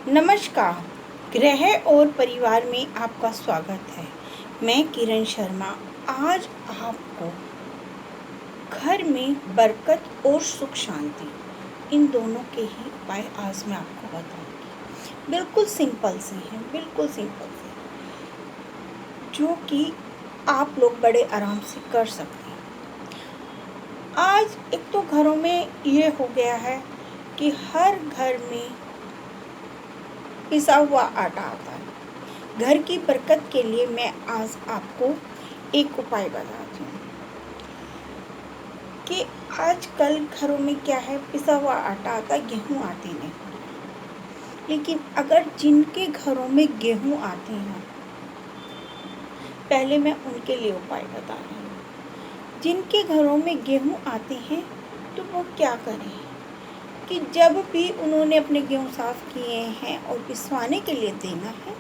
नमस्कार। गृह और परिवार में आपका स्वागत है। मैं किरण शर्मा आज आपको घर में बरकत और सुख शांति इन दोनों के ही उपाय आज मैं आपको बताऊंगी। बिल्कुल सिंपल से हैं, बिल्कुल सिंपल से, जो कि आप लोग बड़े आराम से कर सकते हैं। आज एक तो घरों में ये हो गया है कि हर घर में पिसा हुआ आटा आता है। घर की बरकत के लिए मैं आज आपको एक उपाय बताती हूँ कि आजकल घरों में क्या है, पिसा हुआ आटा आता है, गेहूँ आती नहीं। लेकिन अगर जिनके घरों में गेहूँ आते हैं, पहले मैं उनके लिए उपाय बता रही हूँ। जिनके घरों में गेहूँ आते हैं तो वो क्या करें कि जब भी उन्होंने अपने गेहूँ साफ़ किए हैं और पिसवाने के लिए देना है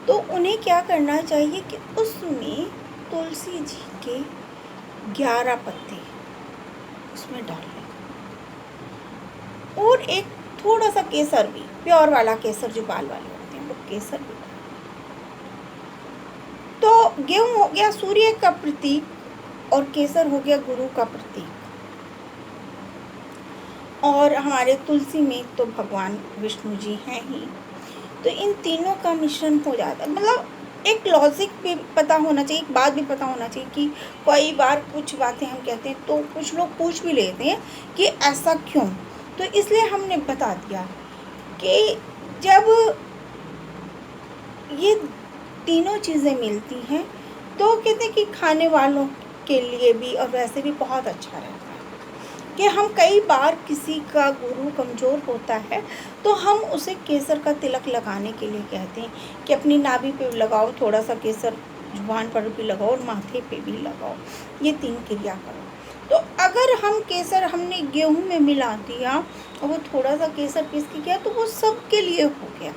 तो उन्हें क्या करना चाहिए कि उसमें तुलसी जी के 11 पत्ते उसमें डाल लें और एक थोड़ा सा केसर भी, प्योर वाला केसर जो बाल वाले होते हैं वो केसर भी। तो गेहूँ हो गया सूर्य का प्रतीक और केसर हो गया गुरु का प्रतीक, और हमारे तुलसी में तो भगवान विष्णु जी हैं ही। तो इन तीनों का मिश्रण हो जाता है। मतलब एक लॉजिक भी पता होना चाहिए, एक बात भी पता होना चाहिए कि कई बार कुछ बातें हम कहते हैं तो कुछ लोग पूछ भी लेते हैं कि ऐसा क्यों। तो इसलिए हमने बता दिया कि जब ये तीनों चीज़ें मिलती हैं तो कहते हैं कि खाने वालों के लिए भी और वैसे भी बहुत अच्छा रहता है। कि हम कई बार किसी का गुरु कमज़ोर होता है तो हम उसे केसर का तिलक लगाने के लिए कहते हैं कि अपनी नाभि पे लगाओ, थोड़ा सा केसर जुबान पर भी लगाओ और माथे पे भी लगाओ, ये 3 क्रिया करो। तो अगर हम केसर हमने गेहूं में मिला दिया और वो थोड़ा सा केसर पीस के किया तो वो सबके लिए हो गया।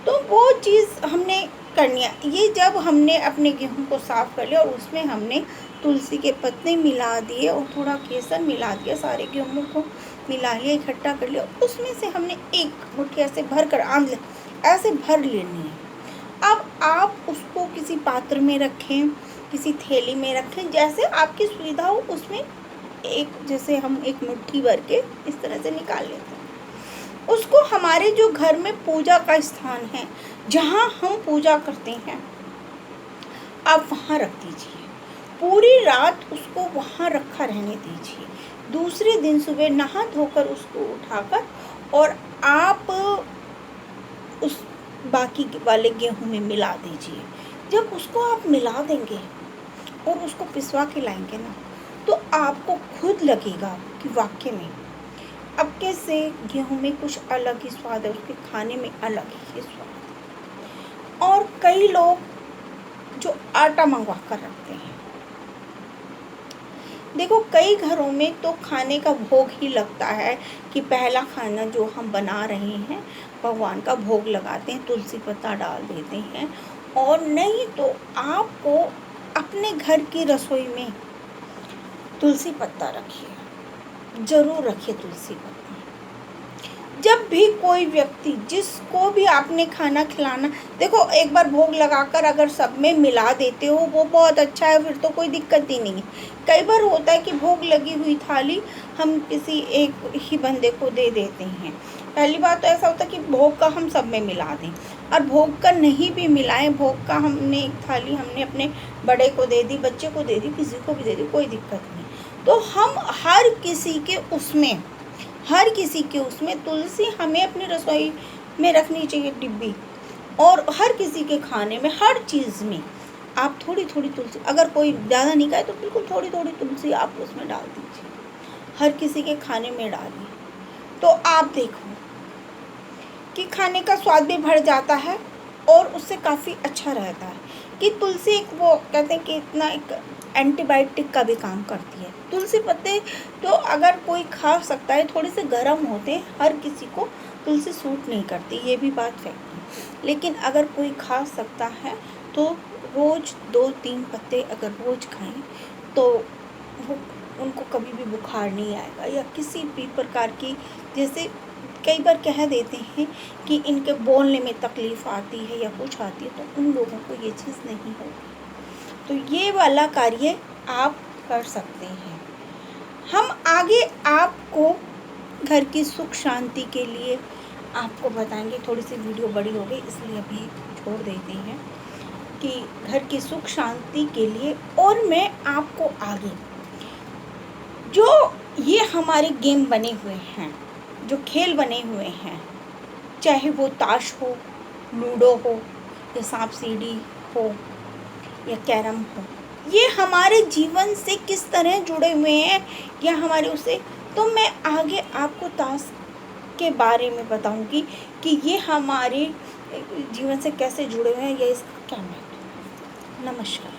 तो वो चीज़ हमने करनी है। ये जब हमने अपने गेहूं को साफ़ कर लिया और उसमें हमने तुलसी के पत्ते मिला दिए और थोड़ा केसर मिला दिया, सारे गेहूं को मिला लिया, इकट्ठा कर लिया, उसमें से हमने एक मुट्ठी ऐसे भर कर ऐसे भर लेनी है। अब आप उसको किसी पात्र में रखें, किसी थैली में रखें, जैसे आपकी सुविधा हो उसमें एक, जैसे हम एक मुट्ठी भर के इस तरह से निकाल लेते हैं। उसको हमारे जो घर में पूजा का स्थान है, जहाँ हम पूजा करते हैं, आप वहाँ रख दीजिए। पूरी रात उसको वहाँ रखा रहने दीजिए। दूसरे दिन सुबह नहा धोकर उसको उठाकर और आप उस बाकी वाले गेहूं में मिला दीजिए। जब उसको आप मिला देंगे और उसको पिसवा के लाएंगे ना, तो आपको खुद लगेगा कि वाकई में अब कैसे गेहूं में कुछ अलग ही स्वाद है, उसके खाने में अलग ही स्वाद है। और कई लोग जो आटा मंगवा कर रखते हैं, देखो कई घरों में तो खाने का भोग ही लगता है कि पहला खाना जो हम बना रहे हैं भगवान का भोग लगाते हैं, तुलसी पत्ता डाल देते हैं। और नहीं तो आपको अपने घर की रसोई में तुलसी पत्ता रखिए, ज़रूर रखिए तुलसी पत्ता। जब भी कोई व्यक्ति, जिसको भी आपने खाना खिलाना, देखो एक बार भोग लगाकर अगर सब में मिला देते हो वो बहुत अच्छा है, फिर तो कोई दिक्कत ही नहीं है। कई बार होता है कि भोग लगी हुई थाली हम किसी एक ही बंदे को दे देते हैं। पहली बात तो ऐसा होता है कि भोग का हम सब में मिला दें, और भोग का नहीं भी मिलाएं, भोग का हमने एक थाली हमने अपने बड़े को दे दी, बच्चे को दे दी, किसी को भी दे दी, कोई दिक्कत नहीं। तो हम हर किसी के उसमें तुलसी हमें अपनी रसोई में रखनी चाहिए डिब्बी, और हर किसी के खाने में, हर चीज़ में आप थोड़ी थोड़ी तुलसी, अगर कोई ज़्यादा नहीं खाए तो बिल्कुल थोड़ी थोड़ी तुलसी आप उसमें डाल दीजिए, हर किसी के खाने में डालिए। तो आप देखो कि खाने का स्वाद भी बढ़ जाता है और उससे काफ़ी अच्छा रहता है। कि तुलसी एक, वो कहते हैं कि इतना एक एंटीबायोटिक का भी काम करती है। तुलसी पत्ते तो अगर कोई खा सकता है, थोड़े से गर्म होते हैं, हर किसी को तुलसी सूट नहीं करती, ये भी बात फैक्ट है। लेकिन अगर कोई खा सकता है तो रोज़ 2-3 पत्ते अगर रोज़ खाएं तो वो उनको कभी भी बुखार नहीं आएगा, या किसी भी प्रकार की, जैसे कई बार कह देते हैं कि इनके बोलने में तकलीफ़ आती है या कुछ आती है, तो उन लोगों को ये चीज़ नहीं होगी। तो ये वाला कार्य आप कर सकते हैं। हम आगे आपको घर की सुख शांति के लिए आपको बताएंगे। थोड़ी सी वीडियो बड़ी हो गई इसलिए अभी छोड़ देते हैं कि घर की सुख शांति के लिए। और मैं आपको आगे जो ये हमारे गेम बने हुए हैं, जो खेल बने हुए हैं, चाहे वो ताश हो, लूडो हो, या सांप सीढ़ी हो, या कैरम हो, ये हमारे जीवन से किस तरह जुड़े हुए हैं या हमारे उसे, तो मैं आगे आपको ताश के बारे में बताऊंगी कि ये हमारे जीवन से कैसे जुड़े हुए हैं या इसका क्या महत्व है। नमस्कार।